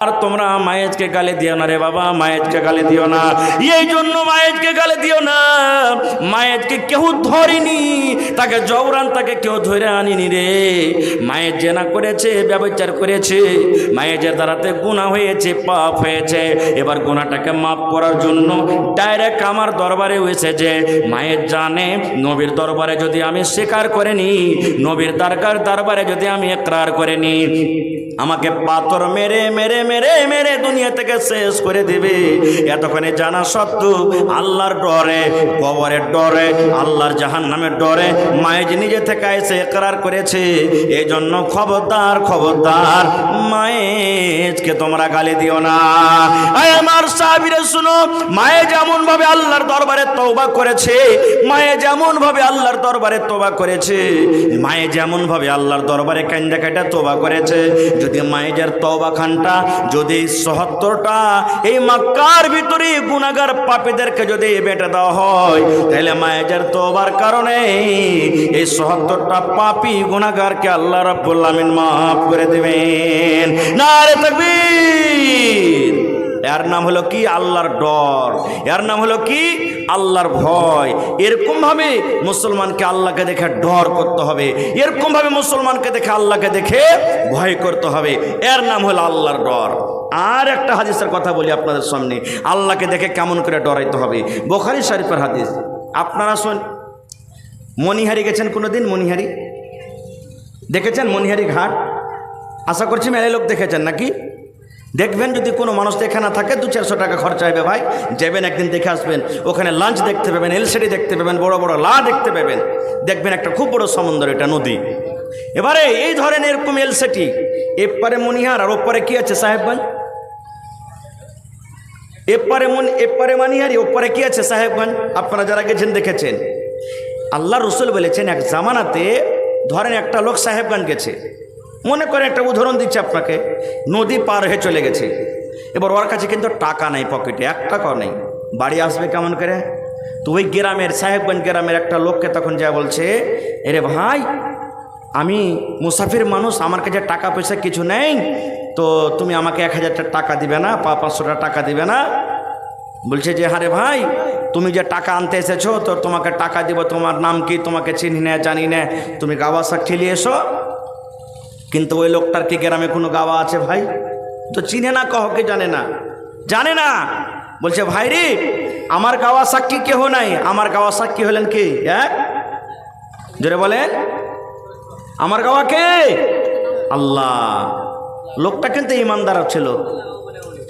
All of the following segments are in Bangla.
আর তোমরা মায়েজকে গালি দিও না রে বাবা, মায়েজকে গালি দিও না। এই জন্য মায়েজকে গালি দিও না, মায়েজকে কেউ ধরেনি, তাকে জবরান তাকে কেউ ধরে আনিনি রে। মায়ের জেনা করেছে, ব্যভিচার করেছে, মায়েজের দ্বারাতে গুনাহ হয়েছে, পাপ হয়েছে। এবার গুনাহটাকে মাফ করার জন্য ডাইরেক্ট আমার দরবারে এসেছে। মায়ের জানে নবীর দরবারে যদি আমি স্বীকার করে নি, নবীর দরবারে যদি আমি ইকরার করে নি, আমাকে পাথর মেরে মেরে মেরে মেরে দুনিয়া থেকে শেষ করে দেবে। এতক্ষণে জানা সত্ত্বেও আল্লাহর ডরে, কবরের ডরে, আল্লাহর জাহান্নামের ডরে মায়েজ নিজে থেকে এসে ইকরার করেছে। এই জন্য খবরদার খবরদার মায়েজকে তোমরা গালি দিও না। আমার সাহাবীরা শুনো, মায়ে যেমন ভাবে আল্লাহর দরবারে তওবা করেছে, মায়ে যেমন ভাবে আল্লাহর দরবারে তওবা করেছে, মায়ে যেমন ভাবে আল্লাহর দরবারে কান্দা কাটা তওবা করেছে, যদি মায়েজের তওবা খানটা যদি ৭০টা এই মক্কার ভিতরে গুনাহগার পাপীদেরকে যদি বেটে দেওয়া হয়, তাহলে মায়েজের তওবার কারণে এই ৭০টা পাপী গুনাহগারকে আল্লাহ রাব্বুল আমিন মাফ করে দেবেন। নারে তাকবীর। এর নাম হলো কি? আল্লাহর ডর। এর নাম হলো কি? আল্লাহর ভয়। এরকম ভাবে মুসলমানকে আল্লাহকে দেখে ডর করতে হবে, এরকম ভাবে মুসলমানকে দেখে আল্লাহকে দেখে ভয় করতে হবে। এর নাম হলো আল্লাহর ডর। আর একটা হাদিসের কথা বলি আপনাদের সামনে, আল্লাহকে দেখে কেমন করে ডরাইতে হবে। বুখারী শরীফের হাদিস। আপনারা শুন, মনিহারি গেছেন কোনোদিন? মনিহারি দেখেছেন? মনিহারি ঘাট আশা করছি মেলে লোক দেখেছেন নাকি? দেখবেন যদি কোনো মানুষ এখানে থাকে ২-৪০০ টাকা খরচা হবে ভাই, যাবেন একদিন দেখে আসবেন। ওখানে লাঞ্চ দেখতে পাবেন, এলসিডি দেখতে পাবেন, বড় বড় লা দেখতে পাবেন। দেখবেন একটা খুব বড় সমুদ্র, এটা নদী। এবারে এই ধরেন এরকম এলসিডি, এপারে মনিহার আর ওপারে কি আছে? সাহেবগঞ্জ। এপারে মনিহারি, ওপারে কি আছে? সাহেবগঞ্জ। আপনারা যারা গেছেন দেখেছেন। আল্লাহ রসুল বলেছেন, এক জামানাতে ধরেন একটা লোক সাহেবগঞ্জ গেছে, মনে করে একটা উদাহরণ দিচ্ছে আপনাকে, নদী পার হয়ে চলে গেছে। এবার ওর কাছে কিন্তু টাকা নেই, পকেটে ১ টাকাও নেই। বাড়ি আসবে কেমন করে? তো ওই গ্রামের, সাহেবগঞ্জ গ্রামের একটা লোককে তখন যা বলছে, এরে ভাই, আমি মুসাফির মানুষ, আমার কাছে টাকা পয়সা কিছু নেই, তো তুমি আমাকে ১০০০ টাকা দিবে না? ৫০০ টাকা দিবে না? বলছে যে, আরে ভাই, তুমি যে টাকা আনতে এসেছো, তো তোমাকে টাকা দিব। তোমার নাম কি? তোমাকে চিনি না, জানি না, তুমি গাওয়া শাক ঠেলে এসো। কিন্তু ওই লোকটার কি গ্রামে কোনো গাওয়া আছে ভাই? তো চিনে না, কাউকে জানে না, জানে না। বলছে, ভাই রে, আমার গাওয়া সাক্ষী কেহ নাই, আমার গাওয়া সাক্ষী হলেন কে? জোরে বলেন, আমার গাওয়া কে? আল্লাহ। লোকটা কিন্তু ইমানদার ছিল।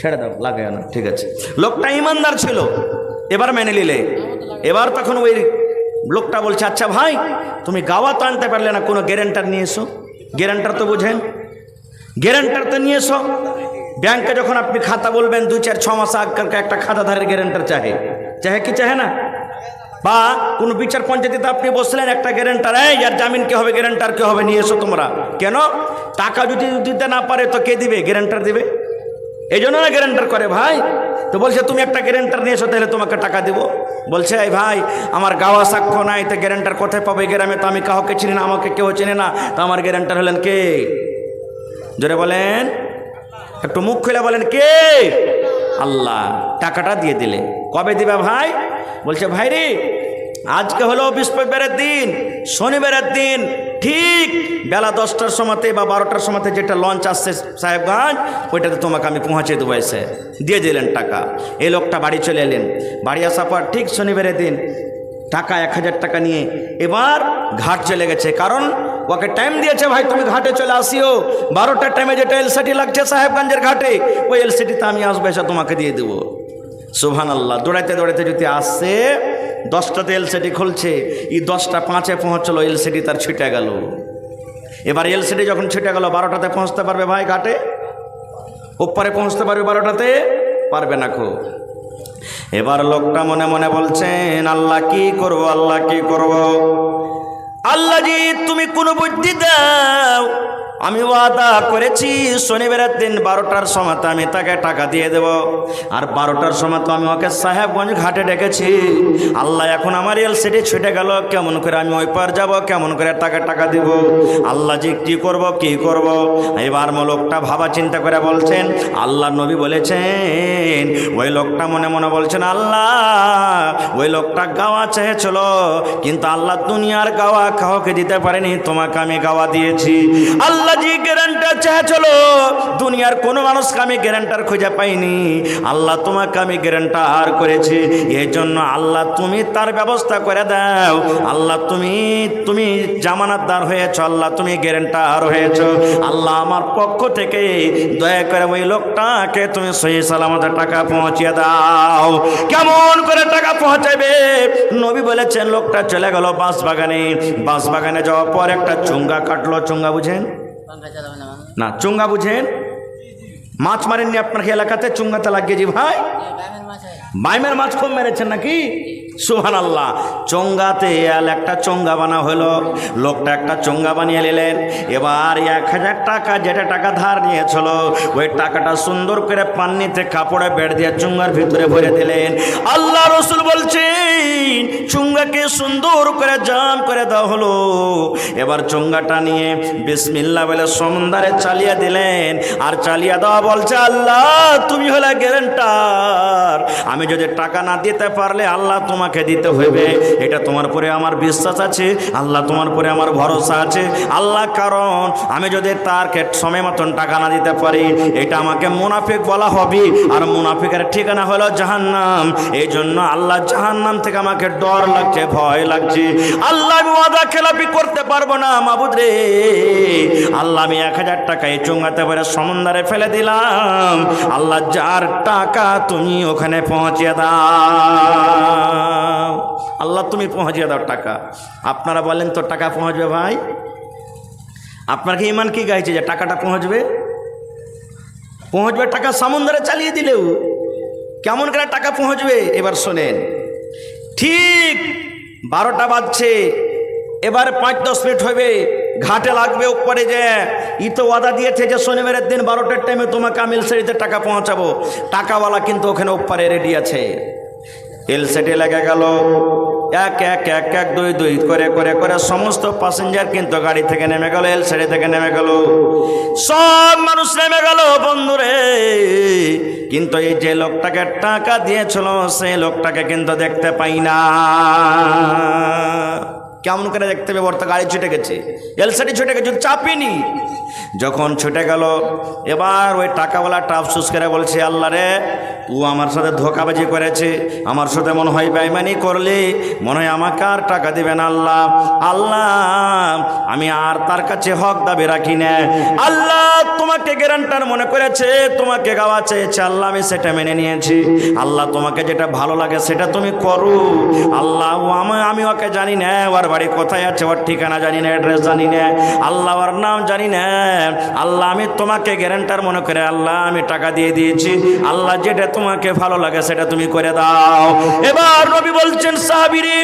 ছেড়ে দাও, লাগে না, ঠিক আছে। লোকটা ইমানদার ছিল, এবার মেনে নিলে। এবার তখন ওই লোকটা বলছে, আচ্ছা ভাই, তুমি গাওয়া তো আনতে পারলে না, কোনো গ্যারেন্টার নিয়ে এসো। গ্যারেন্টার তো বুঝেন, গ্যারেন্টার তো নিয়ে এসো। ব্যাংকে যখন আপনি খাতা বলবেন, ২-৪-৬ মাস আগের একটা খাতাধারের গ্যারেন্টার চাহে, চাহে কি চাহে না? বা কোনো বিচার পঞ্চায়েতে আপনি বসলেন, একটা গ্যারেন্টার, এই যার জামিন কে হবে, গ্যারেন্টার কে হবে, নিয়ে এসো তোমরা। কেন? টাকা যদি দিতে না পারে তো কে দিবে? গ্যারেন্টার দিবে। এই জন্য না গ্যারেন্টার করে ভাই। তো বলছে, তুমি একটা গ্যারেন্টার নিয়ে এসো, তাহলে তোমাকে টাকা দিব। বলছে, এই ভাই, আমার গাওয়া সাক্ষ্য নাই, তো গ্যারেন্টার কোথায় পাবে? গ্রামে তো আমি কাউকে চিনি না, আমাকে কেউ চেনে না, তো আমার গ্যারেন্টার হলেন কে? জোরে বলেন, একটু মুখ খুলে বলেন, কে? আল্লাহ। টাকাটা দিয়ে দিলে। কবে দিবে ভাই? বলছে, ভাই রে, আজকে হলো বৃহস্পতিবারের দিন, শনিবারের দিন, ঠিক বেলা 10টার সময়তে বা 12টার সময়তে যেটা লঞ্চ আসছে সাহেবগঞ্জ, ওইটাতে তোমাকে আমি পৌঁছে দেবো। এসে দিয়ে দিলেন টাকা। এই লোকটা বাড়ি চলে এলেন। বাড়ি আসার পর ঠিক শনিবারের দিন টাকা ১০০০ টাকা নিয়ে এবার ঘাট চলে গেছে। কারণ ওকে টাইম দিয়েছে, ভাই তুমি ঘাটে চলে আসিও, 12টার টাইমে যেটা এলসিডি লাগছে সাহেবগঞ্জের ঘাটে, ওই এলসিডিতে আমি আসবো, এসে তোমাকে দিয়ে দেবো। সুবহানাল্লাহ। দৌড়াইতে দৌড়াইতে যদি আসছে, 10টাতে এলসিডি খুলছে, এই 10টা 5-এ পৌঁছলো, এলসিডি তার ছুটে গেল। এবার এলসিডি যখন ছুটে গেল, 12টাতে পৌঁছতে পারবে ভাই ঘাটে? ওপারে পৌঁছতে পারবে 12টাতে? পারবে না খুব। এবার লোকটা মনে মনে বলছেন, আল্লাহ কি করব, আল্লাহ কি করব? আল্লাহ জি, তুমি কোনো বুদ্ধি দাও, আমি ওয়াদা করেছি শনিবারের দিন 12টার সময় আমি তাকে টাকা দিয়ে দেব। আর 12টার সময় তো আমি ওকে সাহেবগঞ্জ ঘাটে ডেকেছি। আল্লাহ এখন আমার এলসিডি ছুটে গেল, কেমন করে আমি ওই পার যাব, কেমন করে তাকে টাকা দিব। আল্লাহ যে কি করব কি করব। এবার লোকটা ভাবা চিন্তা করে বলছেন, আল্লাহ নবী বলেছেন, ওই লোকটা মনে মনে বলছেন, আল্লাহ ওই লোকটা গাওয়া চেয়েছিল, কিন্তু আল্লাহ দুনিয়ার গাওয়া কাউকে দিতে পারেনি, তোমাকে আমি গাওয়া দিয়েছি। আল্লাহ যে গ্যারান্টার চেয়েছিল, দুনিয়ার কোনো মানুষকে আমি গ্যারান্টার খুঁজে পাইনি, আল্লাহ তোমাকে আমি গ্যারান্টার করেছি। এই জন্য আল্লাহ তুমি তার ব্যবস্থা করে দাও। আল্লাহ তুমি জামানতদার হয়েছ, আল্লাহ তুমি গ্যারান্টার হয়েছ। আল্লাহ আমার পক্ষ থেকে দয়া করে ওই লোকটাকে তুমি সহি সালামতে টাকা পৌঁছিয়ে দাও। কেমন করে টাকা পৌঁছাবে? নবী বলেছেন, লোকটা চলে গেল বাঁশবাগানে। বাঁশবাগানে যাওয়ার পর একটা চুঙ্গা কাটলো। চুঙ্গা বুঝেন না? চুঙ্গা বুঝেন? মাছ মারেননি আপনার এলাকাতে? চুঙ্গাতে লাগিয়েছি ভাই, বাইমের মাছ খুব মেরেছেন নাকি? সুবহানাল্লাহ। চোঙ্গাতে একটা চোঙ্গা বানা হলো। লোকটা একটা চোঙ্গা বানিয়ে নিলেন। এবার 1000 টাকা, যেটা টাকা ধার নিয়েছিল, ওই টাকাটা সুন্দর করে পান্নিতে কাপড়ে বেড় দিয়ে চোঙ্গার ভিতরে ভরে দিলেন। আল্লাহ রসুল বলছেন, চোঙ্গাকে সুন্দর করে জাম করে দেওয়া হলো। এবার চোঙ্গাটা নিয়ে বিসমিল্লাহ বলে সমুদ্রে চালিয়ে দিলেন। আর চালিয়ে দেওয়া বলছে, আল্লাহ তুমি হলে গ্যারান্টার, আমি যদি টাকা না দিতে পারলে আল্লাহ তোমাকে দিতে হইবে। এটা তোমার পরে আমার বিশ্বাস আছে, আল্লাহ তোমার পরে আমার ভরসা আছে। আল্লাহ, কারণ আমি যদি তার সময় মতন টাকা না দিতে পারি, এটা আমাকে মুনাফিক বলা হবে, আর মুনাফিকের ঠিকানা হলো জাহান্নাম। এই জন্য আল্লাহ, জাহান্নাম থেকে আমাকে ডর লাগছে, ভয় লাগছে। আল্লাহ, আমি ওয়াদা খেলাপি করতে পারবো না মাবুদ রে। আল্লাহ, আমি 1000 টাকা এই চুঙ্গাতে ভরে সমুদ্রে ফেলে দিলাম। আল্লাহ, যার টাকা তুমি ওখানে পৌঁছিয়ে দাও। আল্লাহ তুমি পৌঁছিয়ে দাও টাকা। আপনারা বলেন তো টাকা পৌঁছবে ভাই? আপনার কি ইমান কি গাইছে যে টাকাটা পৌঁছবে? পৌঁছবে টাকা সমুদ্রে চালিয়ে দিলেও। কেমন করে টাকা পৌঁছবে? এবার শোনেন। ঠিক 12টা বাজছে, এবার 5-10 মিনিট হবে, ঘাটে লাগবে। উপরে যে তো ওয়াদা দিয়েছে যে শনিবারের দিন 12টার টাইমে তোমাকে আমি এলসেডিতে টাকা পৌঁছাবো। টাকাওয়ালা কিন্তু ওখানে উপরে রেডি আছে। এলসেডি লেগে গেল। এক 2 করে করে করে সমস্ত প্যাসেঞ্জার কিন্তু গাড়ি থেকে নেমে গেল, এলসেডি থেকে নেমে গেল, সব মানুষ নেমে গেল বন্ধুরে। কিন্তু এই যে লোকটাকে টাকা দিয়েছিল, সেই লোকটাকে কিন্তু দেখতে পাই না। কেমন করে দেখতে হবে? বর্তা গাড়ি ছুটে গেছে, এলসিডি ছুটে গেছে, চাপিনি। যখন ছুটে গেল, এবার ওই টাকাওয়ালাটা আফসোস করে বলছে, আল্লাহ রে, ও আমার সাথে ধোঁকাবাজি করেছে, আমার সাথে মনে হয় বেঈমানি করলে, মনে হয় আমাকে আর টাকা দিবে না। আল্লাহ, আল্লাহ আমি আর তার কাছে হক দাবি রাখি না। আল্লাহ তোমাকে গ্যারান্টার মনে করেছে, তোমাকে গাওয়া চেয়েছে, আল্লাহ আমি সেটা মেনে নিয়েছি। আল্লাহ তোমাকে যেটা ভালো লাগে সেটা তুমি করো। আল্লাহ আমি ওকে জানি না, ওর বাড়ি কোথায় আছে, ওর ঠিকানা জানি না, অ্যাড্রেস জানি না, আল্লাহ ওর নাম জানি না। আল্লাহ আমি তোমাকে গ্যারান্টার মনে করে আল্লাহ আমি টাকা দিয়ে দিয়েছি। আল্লাহ যেটা তোমাকে ভালো লাগে সেটা তুমি করে দাও। এবার নবী বলছেন, সাহাবীরে,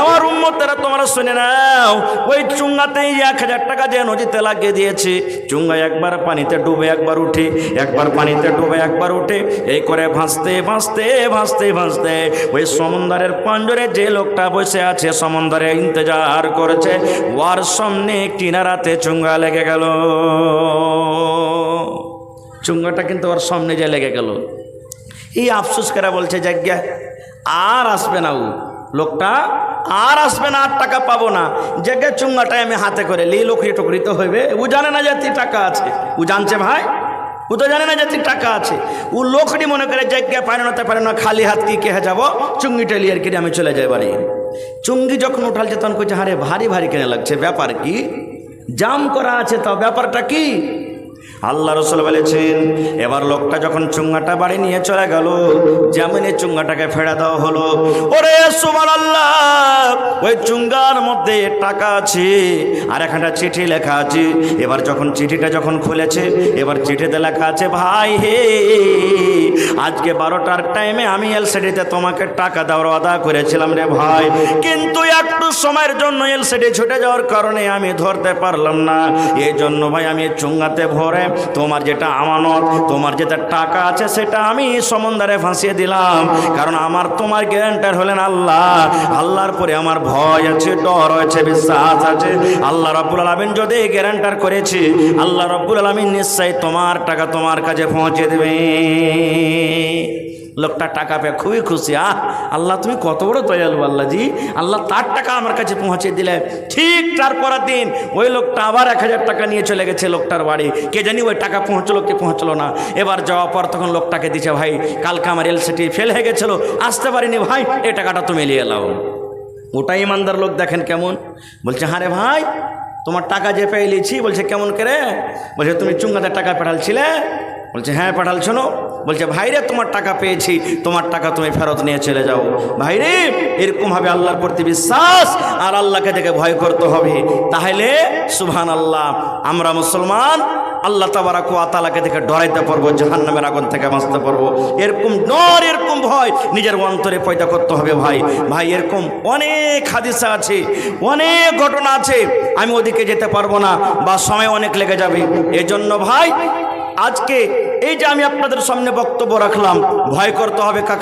আমার উম্মতেরা তোমরা শুনে নাও, ওই চুঙ্গাতেই 1000 টাকা যে নদীতে লাগিয়ে দিয়েছে। চুঙ্গা একবার পানিতে ডুবে একবার উঠে, একবার পানিতে ডুবে একবার উঠে, এই করে ভাসতে ভাসতে ভাসতে ভাসতে ওই সমুদ্রের পাঞ্জরে যে লোকটা বসে আছে, সমুদ্রে ইন্তজার করেছে, ওর সামনে কিনারাতে চুঙ্গা লেগে গেল। চুঙ্গাটা কিন্তু ওর সামনে যে লেগে গেল। এই আফসোস করে বলছে, জায়গা আর আসবে না, ও লোকটা আর আসবে না, আর টাকা পাবো না। জায়গা চুঙ্গাটাই আমি হাতে করে লি, লোকরি টুকরি তো হইবে। ও জানে না যে টাকা আছে, ও জানছে ভাই, ও তো জানে না যে টাকা আছে। ও লোকটি মনে করে জায়গা পারে না, খালি হাত কি কে যাবো, চুঙ্গিটা লিয়ার কিনে আমি চলে যাই বাড়ি। চুঙ্গি যখন উঠালছে তখন কইছে, হারে ভারী ভারী কেনে লাগছে, ব্যাপার কি? জাম করা আছে, তো ব্যাপারটা কি? আল্লাহ রসুল বলেছেন, এবার লোকটা যখন চুঙ্গাটা বাড়ি নিয়ে চলে গেল, যেমন চুঙ্গাটাকে ফেরা দেওয়া হলো। ওরে সুবহানাল্লাহ, ওই চুঙ্গার মধ্যে টাকা আছে আর একটা চিঠি লেখা আছে। এবার যখন চিঠিটা যখন খুলেছে, এবার চিঠিতে লেখা আছে, ভাই হে, আজকে 12টার টাইমে আমি এলসিডিতে তোমাকে টাকা দেওয়ার ওয়াদা করেছিলাম রে ভাই, কিন্তু একটু সময়ের জন্য এলসিডি ছুটে যাওয়ার কারণে আমি ধরতে পারলাম না। এই জন্য ভাই আমি চুঙ্গাতে ভরে তোমার যেটা আমানত, তোমার যেটা টাকা আছে সেটা আমি সমুদ্রে ফাঁসিয়ে দিলাম। কারণ আমার তোমার গ্যারান্টার হলেন আল্লাহ। আল্লাহর পরে আমার ভয় আছে, ডর আছে, বিশ্বাস আছে। আল্লাহ রাব্বুল আলামিন যদি গ্যারান্টার করেছে, আল্লাহ রাব্বুল আলামিন নিশ্চয়ই তোমার টাকা তোমার কাছে পৌঁছে দেবে। লোকটা টাকা পেয়ে খুবই খুশি। আল্লাহ তুমি কত বড় দয়ালু আল্লাহজি, আল্লাহ তার টাকা আমার কাছে পৌঁছে দিলে। ঠিক তারপরের দিন ওই লোকটা আবার 1000 টাকা নিয়ে চলে গেছে লোকটার বাড়ি। কে জানি ওই টাকা পৌঁছলো কি পৌঁছলো না। এবার যাওয়ার পর তখন লোকটাকে দিচ্ছে, ভাই কালকে আমার এলসিডি ফেল হয়ে গেছিলো, আসতে পারিনি ভাই, এই টাকাটা তুমি নিয়ে এলাও। ওটাই ইমানদার লোক দেখেন কেমন বলছে, হ্যাঁ রে ভাই তোমার টাকা যে পেয়ে লিছি। বলছে কেমন করে? বলছে তুমি চুঙ্গাতে টাকা পাঠালছিলে? বলছে হ্যাঁ পাঠালছো। বলছে ভাইরে তোমার টাকা পেয়েছি, তোমার টাকা তুমি ফেরত নিয়ে চলে যাও। ভাইরে এরকমভাবে আল্লাহর প্রতি বিশ্বাস আর আল্লাহকে দেখে ভয় করতে হবে, তাহলে সুবহানাল্লাহ আমরা মুসলমান আল্লাহ তাবারাক ওয়া তাআলাকে দেখে ডরাইতে পারবো, জাহান্নামের আগুন থেকে বাঁচতে পারবো। এরকম ডর, এরকম ভয় নিজের অন্তরে পয়দা করতে হবে ভাই। ভাই এরকম অনেক হাদিসা আছে, অনেক ঘটনা আছে, আমি ওদিকে যেতে পারবো না বা সময় অনেক লেগে যাবে। এজন্য ভাই আজকে এই যে আমি আপনাদের সামনে বক্তব্য রাখলাম, ভয় করতে হবে কাকে?